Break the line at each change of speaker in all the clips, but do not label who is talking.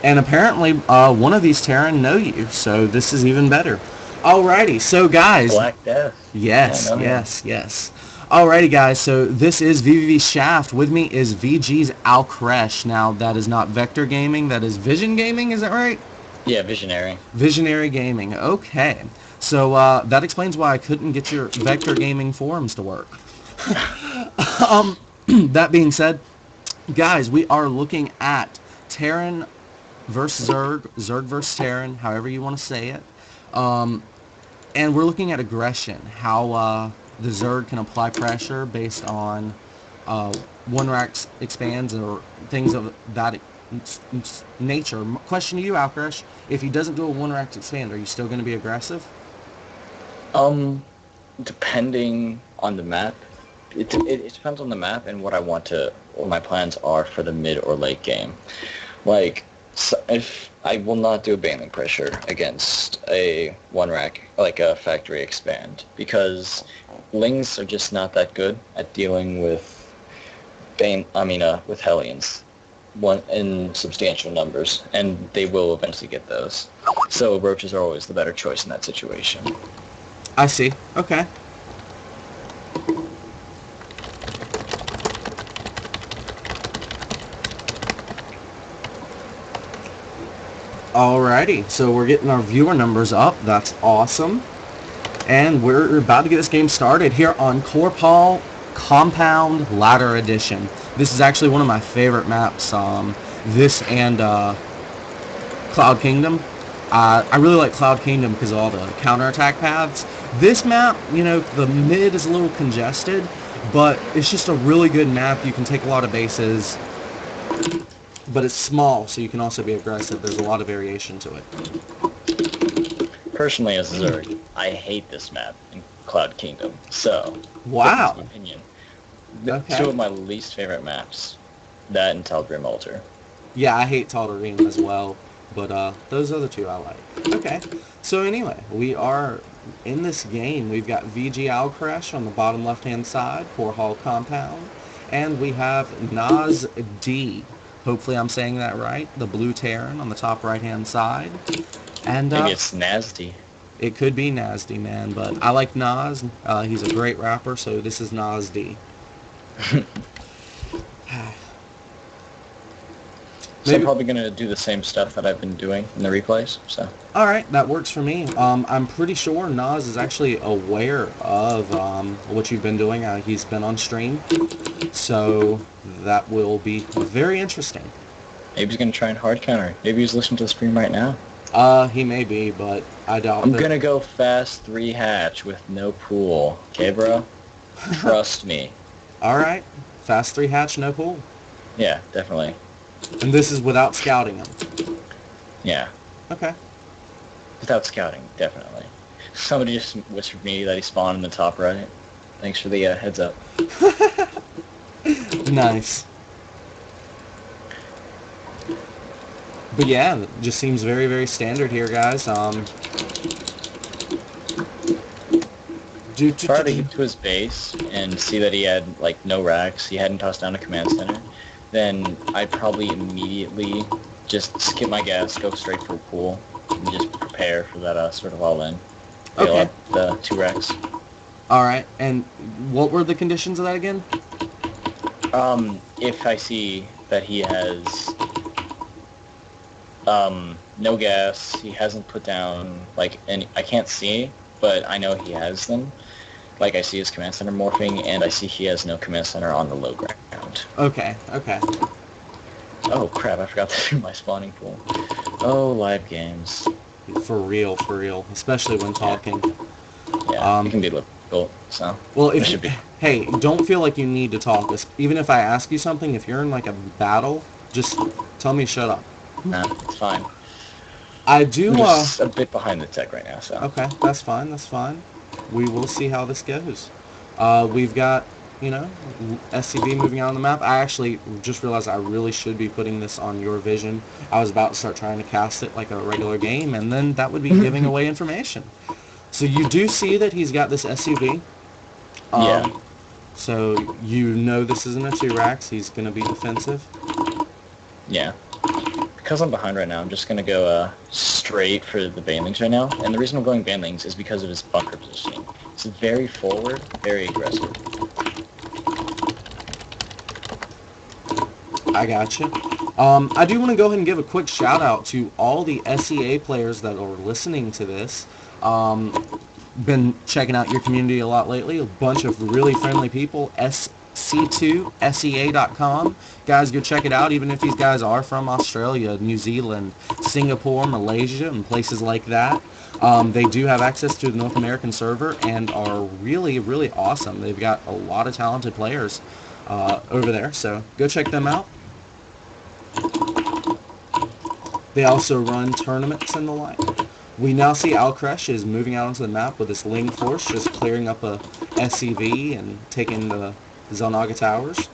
And apparently, one of these Terran know you, so this is even better. Alrighty, so guys,
Black Death. Yeah,
yes,
no him.
yes, yes. Alrighty, guys, so this is VVV Shaft. With me is vGAlkresh. Now, that is not Vector Gaming, that is Vision Gaming, is that right?
Yeah, Visionary.
Visionary Gaming, okay. So, that explains why I couldn't get your Vector Gaming forums to work. That being said, guys, we are looking at Terran versus Zerg, Zerg versus Terran, however you want to say it. And we're looking at aggression, how the Zerg can apply pressure based on one rack expands or things of that nature. Question to you, Alkresh. If he doesn't do a one rack expand, are you still going to be aggressive?
Um, Depending on the map, it depends on the map and what my plans are for the mid or late game. Like, so if I will not do a baneling pressure against a one rack, like a factory expand, because lings are just not that good at dealing with with Hellions one in substantial numbers, and they will eventually get those. So roaches are always the better choice in that situation.
I see. Okay. Alrighty, so we're getting our viewer numbers up. That's awesome. And we're about to get this game started here on Corpal Compound Ladder Edition. This is actually one of my favorite maps. This and Cloud Kingdom. I really like Cloud Kingdom because of all the counterattack paths. This map, you know, the mid is a little congested, but it's just a really good map. You can take a lot of bases, but it's small, so you can also be aggressive. There's a lot of variation to it.
Personally, as a Zerg, I hate this map in Cloud Kingdom. So,
wow.
Difference of opinion.
Okay.
Two of my least favorite maps, that and Tal'Darim Altar.
Yeah, I hate Tal'Darim as well, but those other two I like. Okay, so anyway, we are in this game. We've got vGAlkresh on the bottom left-hand side, Core Hall Compound, and we have Nas D. Hopefully I'm saying that right. The blue Terran on the top right-hand side. And
Maybe it's Nasty.
it could be Nasty, man, but I like Nas. He's a great rapper, so this is Nas D.
So I'm probably going to do the same stuff that I've been doing in the replays, so.
Alright, that works for me. I'm pretty sure Nas is actually aware of what you've been doing. He's been on stream, so that will be very interesting.
Maybe he's going to try and hard counter. Maybe he's listening to the stream right now.
He may be, but I doubt
I'm going to go fast 3 hatch with no pool. Okay, bro? Trust me.
Alright, fast 3 hatch, no pool.
Yeah, definitely.
And this is without scouting him.
Yeah.
Okay.
Without scouting, definitely. Somebody just whispered me that he spawned in the top right. Thanks for the heads up.
Nice. But yeah, it just seems very, very standard here, guys.
Try to get to his base and see that he had, like, no racks. He hadn't tossed down a command center. Then I'd probably immediately just skip my gas, go straight for a pool, and just prepare for that sort of all-in. Fill up the 2 racks.
Alright, and what were the conditions of that again?
If I see that he has no gas, he hasn't put down, like, any, I can't see, but I know he has them. Like, I see his command center morphing, and I see he has no command center on the low ground.
Okay, okay.
Oh, crap, I forgot to do my spawning pool. Oh, live games.
For real, especially when talking.
Yeah, it can be difficult, so...
Well, hey, don't feel like you need to talk. Even if I ask you something, if you're in, like, a battle, just tell me shut up.
Nah, it's fine.
I'm
just a bit behind the tech right now, so...
Okay, that's fine, that's fine. We will see how this goes. We've got, you know, SCV moving out on the map. I actually just realized I really should be putting this on your vision. I was about to start trying to cast it like a regular game, and then that would be giving away information. So you do see that he's got this SUV.
Yeah.
So you know this isn't a 2 racks. He's going to be defensive.
Yeah. because I'm behind right now, I'm just going to go straight for the banelings right now. And the reason I'm going banelings is because of his bunker positioning. It's very forward, very aggressive.
I gotcha. I do want to go ahead and give a quick shout out to all the SEA players that are listening to this. Been checking out your community a lot lately. A bunch of really friendly people. SC2SEA.com. Guys, go check it out. Even if these guys are from Australia, New Zealand, Singapore, Malaysia, and places like that. They do have access to the North American server and are really, really awesome. They've got a lot of talented players over there, so go check them out. They also run tournaments and the like. We now see vGAlkresh is moving out onto the map with this ling force, just clearing up a SCV and taking the Zelnaga towers.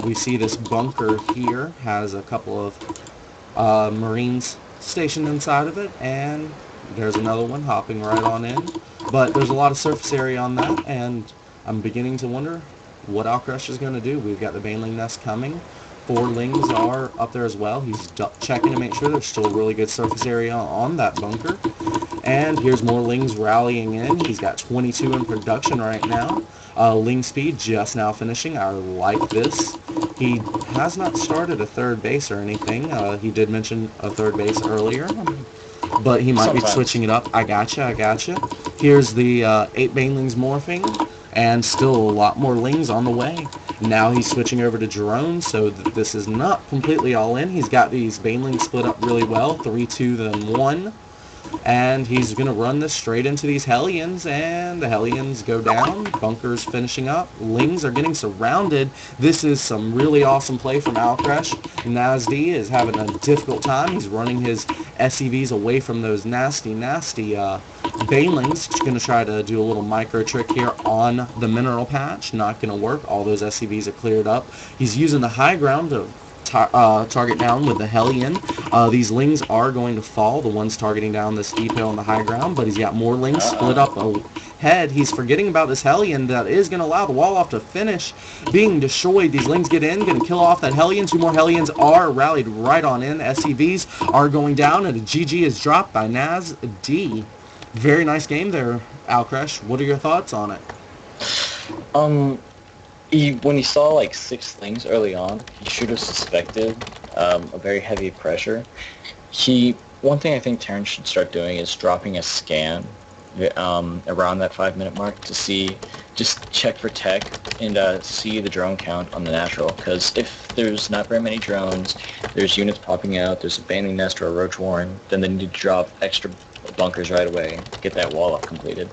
We see this bunker here has a couple of Marines stationed inside of it, and there's another one hopping right on in. But there's a lot of surface area on that, and I'm beginning to wonder what vGAlkresh is going to do. We've got the Baneling nest coming. 4 lings are up there as well. He's checking to make sure there's still really good surface area on that bunker. And here's more lings rallying in. He's got 22 in production right now. Ling speed just now finishing. I like this. He has not started a third base or anything. He did mention a third base earlier, but he might be switching it up. I gotcha. Here's the 8 banelings morphing, and still a lot more lings on the way. Now he's switching over to drones, so this is not completely all in. He's got these banelings split up really well, 3, 2, then 1. And he's going to run this straight into these Hellions, and the Hellions go down. Bunker's finishing up. Lings are getting surrounded. This is some really awesome play from vGAlkresh. Nasty is having a difficult time. He's running his SCVs away from those nasty banelings. He's going to try to do a little micro trick here on the mineral patch. Not going to work. All those SCVs are cleared up. He's using the high ground to target down with the Hellion. These lings are going to fall, the ones targeting down this depot on the high ground, but he's got more lings split up ahead. He's forgetting about this Hellion that is going to allow the wall off to finish being destroyed. These lings get in, going to kill off that Hellion. 2 more Hellions are rallied right on in. SCVs are going down, and a GG is dropped by Naz D. Very nice game there, vGAlkresh. What are your thoughts on it?
When he saw like 6 lings early on, he should have suspected a very heavy pressure. One thing I think Terran should start doing is dropping a scan around that 5-minute mark to just check for tech and see the drone count on the natural. Because if there's not very many drones, there's units popping out, there's a baneling nest or a roach warren, then they need to drop extra bunkers right away, get that wall up completed.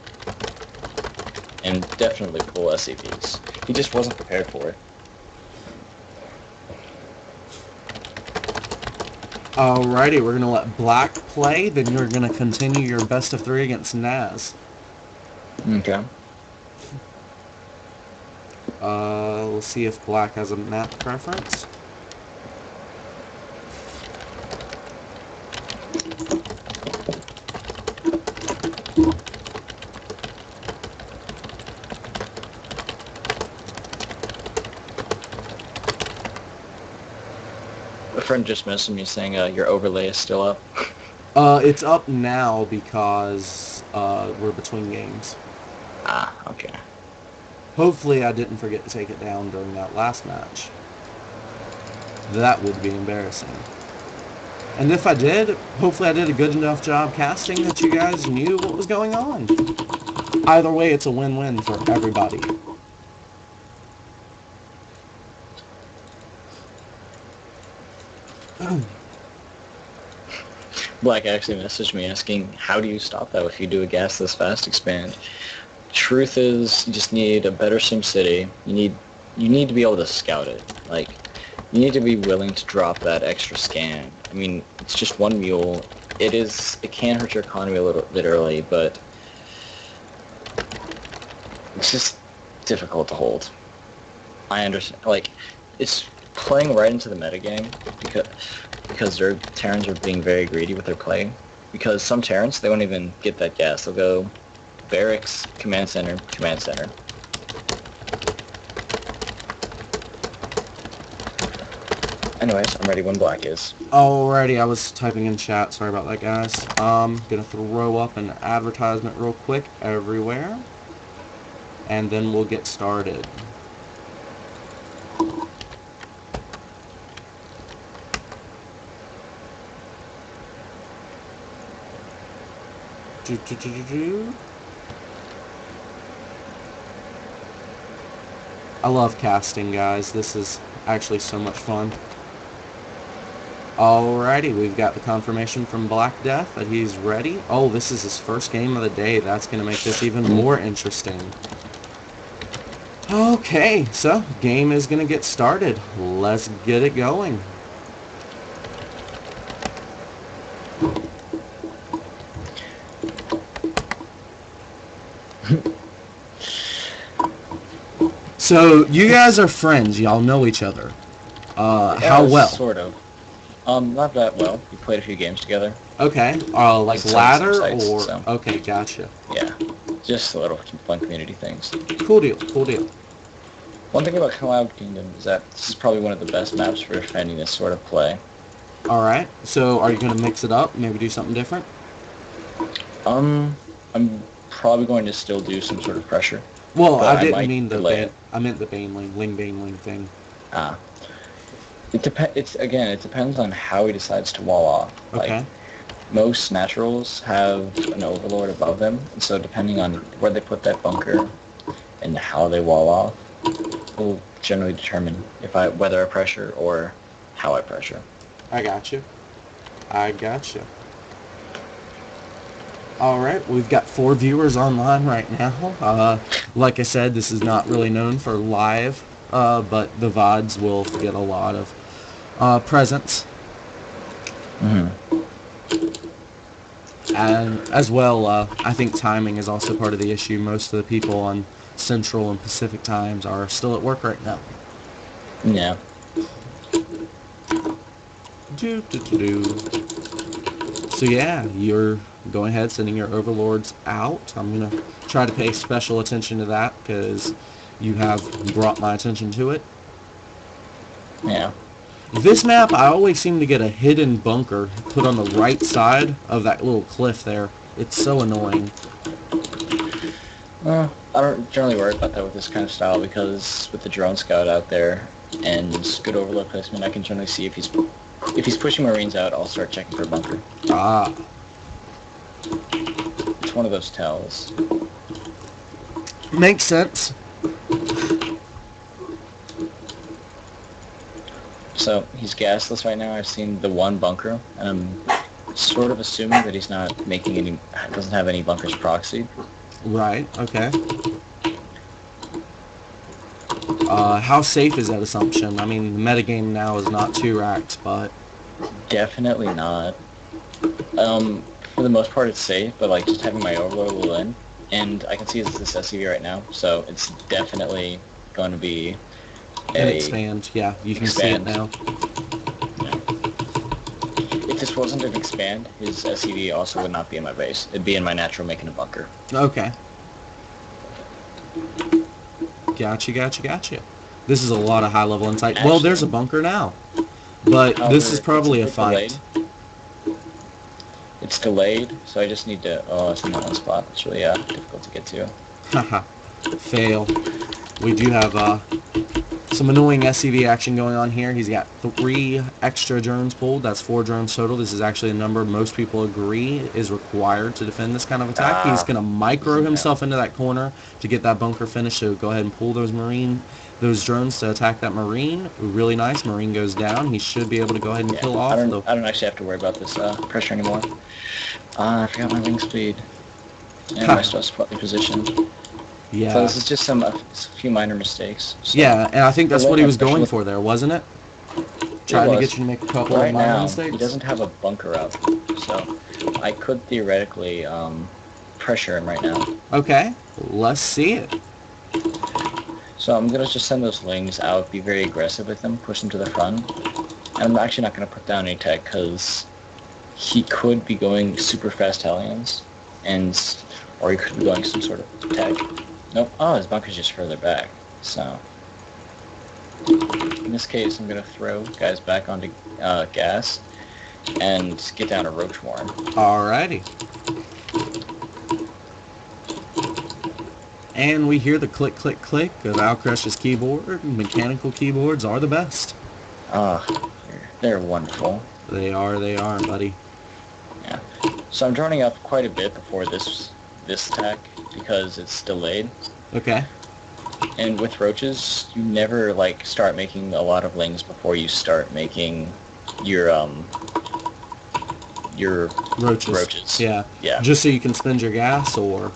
And definitely pull SCVs. He just wasn't prepared for it.
Alrighty, we're going to let Black play, then you're going to continue your best of 3 against Naz.
Okay.
We'll see if Black has a map preference.
A friend just messaged me saying your overlay is still up.
It's up now because we're between games.
Ah, okay.
Hopefully I didn't forget to take it down during that last match. That would be embarrassing. And if I did, hopefully I did a good enough job casting that you guys knew what was going on. Either way, it's a win-win for everybody.
Black actually messaged me asking, how do you stop that if you do a gasless fast expand? Truth is, you just need a better SimCity. You need to be able to scout it. Like, you need to be willing to drop that extra scan. I mean, it's just 1 mule. It can hurt your economy a little bit early, but it's just difficult to hold. I understand. Like, it's playing right into the metagame because Terrans are being very greedy with their play. Because some Terrans, they won't even get that gas. They'll go barracks, command center, command center. Anyways, I'm ready when black is.
Alrighty, I was typing in chat. Sorry about that, guys. Gonna throw up an advertisement real quick everywhere, and then we'll get started. I love casting, guys. This is actually so much fun. Alrighty, we've got the confirmation from Black Death that he's ready. Oh, this is his first game of the day. That's going to make this even more interesting. Okay, so game is going to get started. Let's get it going. So, you guys are friends. Y'all know each other. How well?
Sort of. Not that well. We played a few games together.
Okay. Like ladder
sites,
or...
so.
Okay, gotcha.
Yeah. Just a little fun community things.
Cool deal, cool deal.
One thing about Cloud Kingdom is that this is probably one of the best maps for defending this sort of play.
Alright, so are you going to mix it up? Maybe do something different?
I'm probably going to still do some sort of pressure.
Well, I didn't mean the
delay it.
I meant the ling thing.
Ah. It depends on how he decides to wall off.
Okay.
Like, most naturals have an overlord above them, and so depending on where they put that bunker and how they wall off will generally determine whether I pressure or how I pressure.
I got you. Alright, we've got 4 viewers online right now. Like I said, this is not really known for live, but the VODs will get a lot of presence.
Mm-hmm.
And as well, I think timing is also part of the issue. Most of the people on Central and Pacific times are still at work right now.
Yeah.
So yeah, you're going ahead, sending your overlords out. I'm going to try to pay special attention to that because you have brought my attention to it.
Yeah.
This map, I always seem to get a hidden bunker put on the right side of that little cliff there. It's so annoying.
I don't generally worry about that with this kind of style because with the drone scout out there and good overload placement, I can generally see if he's pushing Marines out, I'll start checking for a bunker.
Ah.
It's one of those tells.
Makes sense.
So he's gasless right now. I've seen the one bunker, and I'm sort of assuming that he's not doesn't have any bunkers proxied.
Right, okay. How safe is that assumption? I mean, the metagame now is not 2 racked, but...
Definitely not. For the most part it's safe, but like just having my overload will in, and I can see it's this SUV right now, so it's definitely going to be
An expand, yeah, you can see it now.
Yeah. If this wasn't an expand, his SUV also would not be in my base. It'd be in my natural making a bunker.
Okay. Gotcha. This is a lot of high-level insight. Actually, well, there's a bunker now. But this is probably a fight.
Delayed. It's delayed, so I just need to... Oh, it's in that one spot. It's really difficult to get to.
Haha. Fail. We do have some annoying SCV action going on here. He's got 3 extra drones pulled. That's 4 drones total. This is actually a number most people agree is required to defend this kind of attack. He's going to micro himself into that corner to get that bunker finished. So go ahead and pull those drones to attack that Marine. Really nice. Marine goes down. He should be able to go ahead and kill off.
I don't actually have to worry about this pressure anymore. I forgot my wing speed. And my stuff's probably positioned.
Yeah.
So this is just a few minor mistakes. So
yeah, and I think that's what he was going for there, wasn't it? Trying to get you to make a couple of minor mistakes?
He doesn't have a bunker out, so I could theoretically pressure him right now.
Okay, let's see it.
So I'm going to just send those lings out, be very aggressive with them, push them to the front. And I'm actually not going to put down any tech because he could be going super fast Hellions, or he could be going some sort of tech. Nope. Oh, his bunker's just further back. So In this case, I'm going to throw guys back onto gas and get down a roach swarm.
Alrighty. And we hear the click, click, click of vGAlkresh's keyboard. Mechanical keyboards are the best.
They're wonderful.
They are, buddy.
Yeah. So I'm droning up quite a bit before this attack because it's delayed.
Okay.
And with roaches, you never like start making a lot of lings before you start making your roaches.
Yeah.
Yeah.
Just so you can spend your gas, or?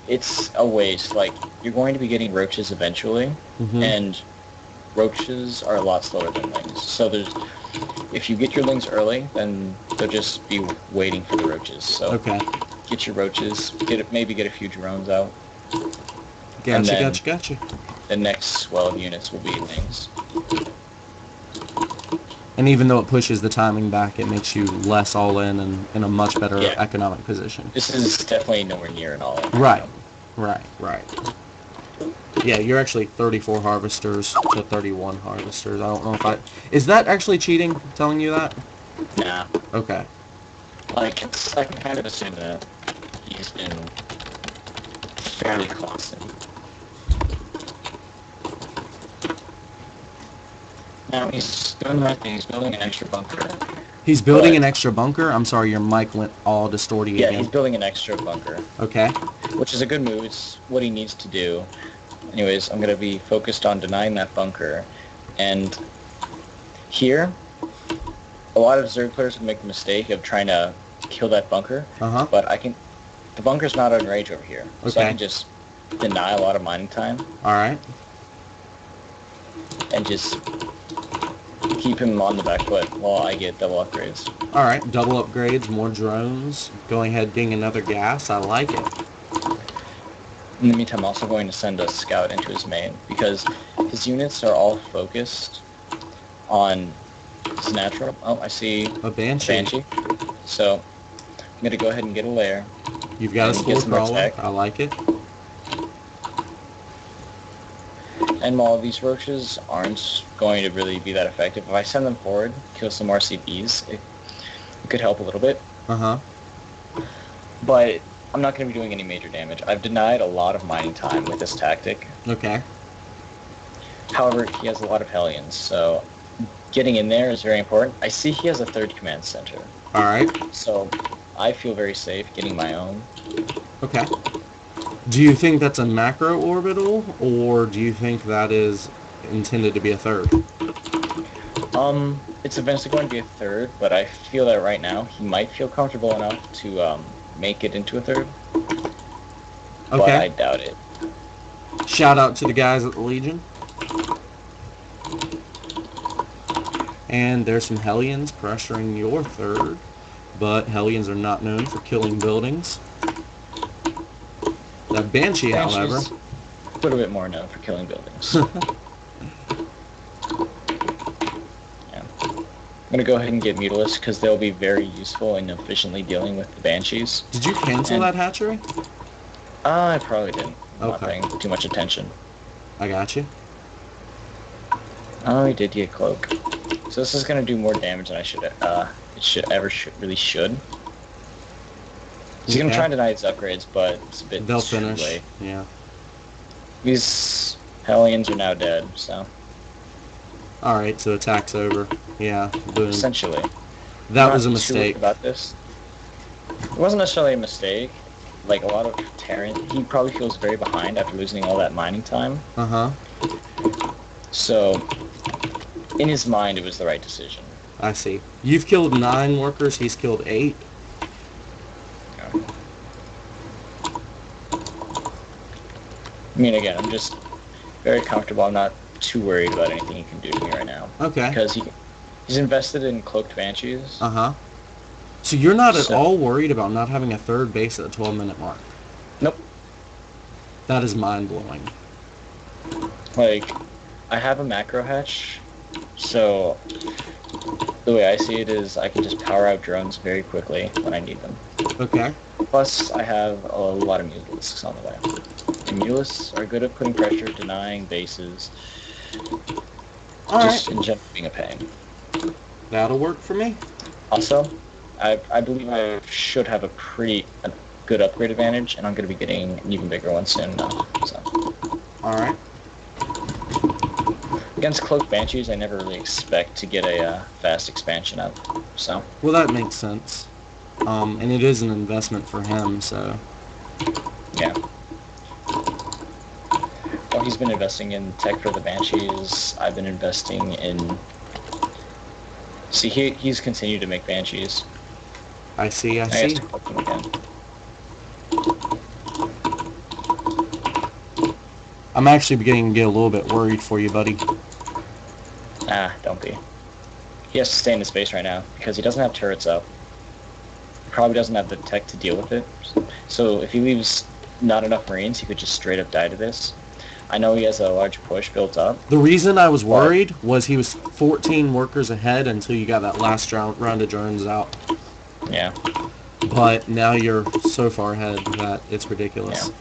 It's a waste. Like, you're going to be getting roaches eventually, and roaches are a lot slower than lings. So if you get your lings early, then they'll just be waiting for the roaches. So
okay.
Get your roaches, maybe get a few drones out.
Gotcha.
The next swell of units will be lings.
And even though it pushes the timing back, it makes you less all in and in a much better economic position.
This is definitely nowhere near an all in.
Right. Yeah, you're actually 34 harvesters to 31 harvesters. I don't know if is that actually cheating, telling you that?
Nah.
Okay.
Like, I can kind of assume that he's been fairly constant. Now he's doing the right thing. He's building an extra bunker.
He's building an extra bunker? I'm sorry, your mic went all distorted again.
Yeah, he's building an extra bunker.
Okay. Which
is a good move. It's what he needs to do. Anyways, I'm going to be focused on denying that bunker. And here, a lot of Zerg players would make the mistake of trying to kill that bunker. But the bunker's not on rage over here. Okay. So I can just deny a lot of mining time.
Alright.
And just keep him on the back foot while I get double upgrades.
Alright, double upgrades, more drones. Going ahead, getting another gas. I like it.
In the meantime, I'm also going to send a scout into his main because his units are all focused on his natural. Oh, I see
a banshee.
So I'm going to go ahead and get a lair.
You've got a spore crawler. I like it.
And while these roaches aren't going to really be that effective, if I send them forward, kill some RCBs, it could help a little bit. But I'm not going to be doing any major damage. I've denied a lot of mining time with this tactic.
Okay.
However, he has a lot of Hellions, so getting in there is very important. I see he has a third command center.
Alright.
So I feel very safe getting my own.
Okay. Do you think that's a macro orbital, or do you think that is intended to be a third?
It's eventually going to be a third, but I feel that right now he might feel comfortable enough to make it into a third. Okay. But I doubt it.
Shout out to the guys at the Legion. And there's some Hellions pressuring your third, but Hellions are not known for killing buildings. That Banshee, however,
a little bit more known for killing buildings. Yeah. I'm going to go ahead and get Mutilis because they'll be very useful in efficiently dealing with the Banshees.
Did you cancel that hatchery?
I probably didn't. I'm not paying too much attention.
I got you.
Oh, he did get Cloak. So this is going to do more damage than really should. He's going to try and deny his upgrades, but it's a bit
They'll finish.
Late.
Yeah.
These Hellions are now dead, so.
Alright, so attack's over. Yeah, boom.
Essentially.
That was a mistake.
About this. It wasn't necessarily a mistake. Like, a lot of Terran, he probably feels very behind after losing all that mining time. So, in his mind, it was the right decision.
I see. You've killed 9 workers, he's killed 8.
I mean, again, I'm just very comfortable. I'm not too worried about anything he can do to me right now.
Okay.
Because he's invested in Cloaked Banshees.
So you're not at all worried about not having a third base at the 12-minute mark?
Nope.
That is mind-blowing.
Like, I have a macro hatch, so the way I see it is I can just power out drones very quickly when I need them.
Okay.
Plus, I have a lot of Mutilisks on the way. And Mutilisks are good at putting pressure, denying bases, Just
Alright,
in general being a pain.
that'll work for me.
Also, I believe I should have a good upgrade advantage, and I'm going to be getting an even bigger one soon enough. So.
Alright.
Against Cloak Banshees, I never really expect to get a fast expansion up, so.
Well, that makes sense. And it is an investment for him, so...
Yeah. Well, he's been investing in tech for the Banshees. I've been investing in... See, he's continued to make Banshees.
I see.
I have to click them again.
I'm actually beginning to get a little bit worried for you, buddy.
Ah, don't be. He has to stay in the space right now, because he doesn't have turrets up. He probably doesn't have the tech to deal with it. So if he leaves not enough Marines, he could just straight up die to this. I know he has a large push built up.
The reason I was worried was he was 14 workers ahead until you got that last round of drones out.
Yeah.
But now you're so far ahead that it's ridiculous.
Yeah.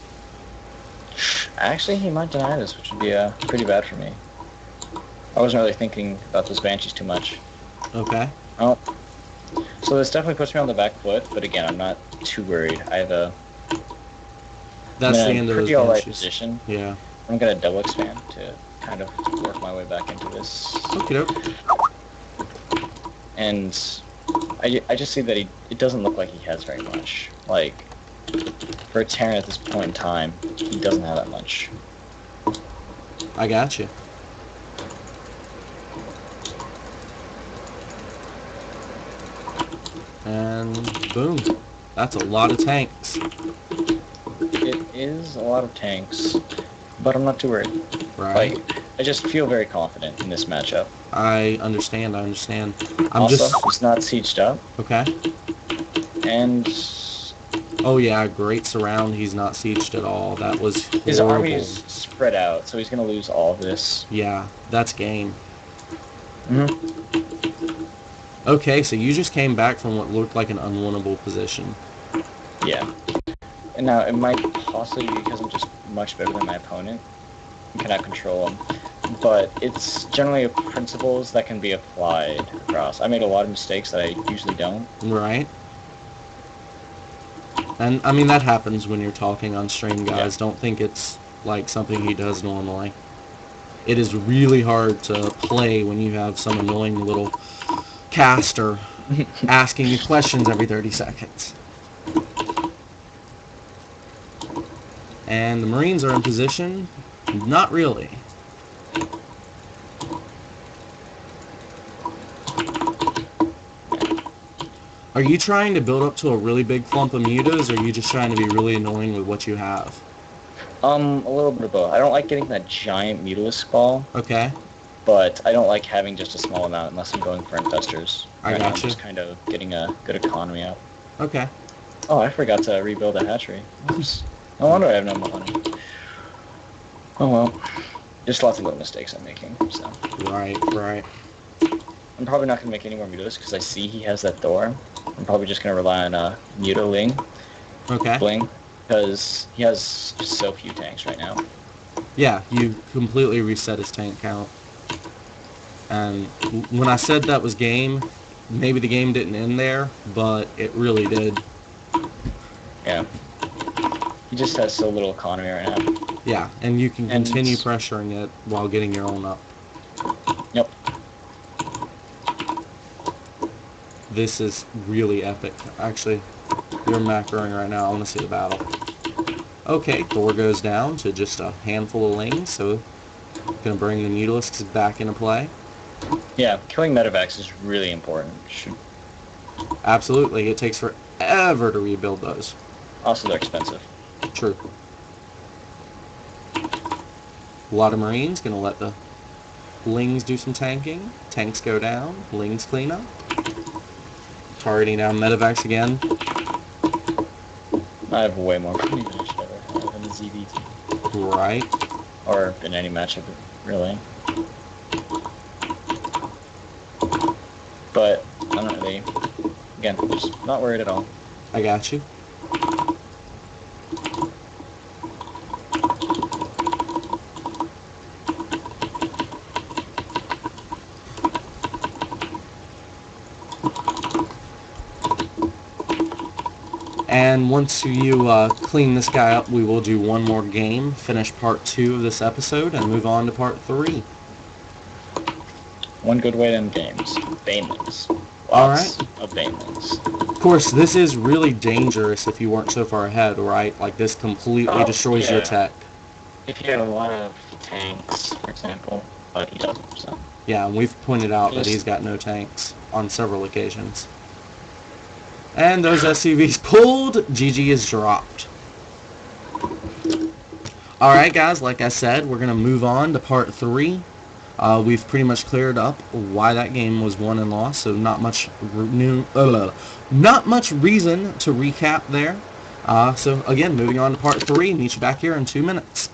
Actually, he might deny this, which would be pretty bad for me. I wasn't really thinking about those Banshees too much.
Okay.
Oh. So this definitely puts me on the back foot, but again, I'm not too worried. I have a...
That's the end of those
pretty alright
Banshees.
position.
Yeah.
I'm going to double expand to kind of work my way back into this.
Okie doke.
And I just see that it doesn't look like he has very much. Like, for a Terran at this point in time, he doesn't have that much.
I got you. And boom. That's a lot of tanks.
It is a lot of tanks, but I'm not too worried.
Right.
Like, I just feel very confident in this matchup.
I understand. I'm
Also,
just...
he's not sieged up,
Okay.
and
Oh yeah, great surround. He's not sieged at all. That was horrible.
his army is spread out, so he's going to lose all of this.
Yeah, that's game.
Mm-hmm.
Okay, so you just came back from what looked like an unwinnable position.
Yeah. And now, it might possibly be because I'm just much better than my opponent and cannot control him. But it's generally principles that can be applied across. I made a lot of mistakes that I usually don't.
Right. And, I mean, that happens when you're talking on stream, guys.
Yeah.
Don't think it's, like, something he does normally. It is really hard to play when you have some annoying little caster asking you questions every 30 seconds. And the Marines are in position? Not really. Are you trying to build up to a really big clump of mutas, or are you just trying to be really annoying with what you have?
A little bit of both. I don't like getting that giant mutalisk ball,
Okay.
but I don't like having just a small amount unless I'm going for infestors.
I
Right now, I'm
gotcha.
just kind of getting a good economy up.
Okay.
Oh, I forgot to rebuild the hatchery. Oops. No wonder I have no money. Oh well. Just lots of little mistakes I'm making, so.
Right.
I'm probably not going to make any more mutas because I see he has that door. I'm probably just going to rely on muta ling.
Okay.
Bling. Because he has so few tanks right now.
Yeah, you completely reset his tank count. And when I said that was game, maybe the game didn't end there, but it really did.
Yeah. He just has so little economy right now.
Yeah, and you can continue pressuring it while getting your own up.
Yep.
This is really epic. Actually, you're macroing right now. I want to see the battle. Okay, Thor goes down to just a handful of lings, so gonna bring the mutalisks back into play.
Yeah, killing medevacs is really important.
Absolutely, it takes forever to rebuild those.
Also, they're expensive.
True. A lot of Marines, gonna let the lings do some tanking. Tanks go down, lings clean up. Targeting down medevacs again.
I have way more money than I should ever have in the ZvT.
Right.
Or in any matchup, really. But I'm not really, again, just not worried at all.
I got you. And once you clean this guy up, we will do one more game, finish part 2 of this episode, and move on to part 3.
One good way to end games. Banelings.
Alright.
Of banelings.
Of course, this is really dangerous if you weren't so far ahead, right? Like, this completely destroys your tech.
If you have a lot of tanks, for example, but he doesn't, so.
Yeah, and we've pointed out that he's got no tanks on several occasions. And those SCVs pulled. GG is dropped. Alright guys, like I said, we're going to move on to part 3. We've pretty much cleared up why that game was won and lost, so not much reason to recap there. So again, moving on to part 3. Meet you back here in 2 minutes.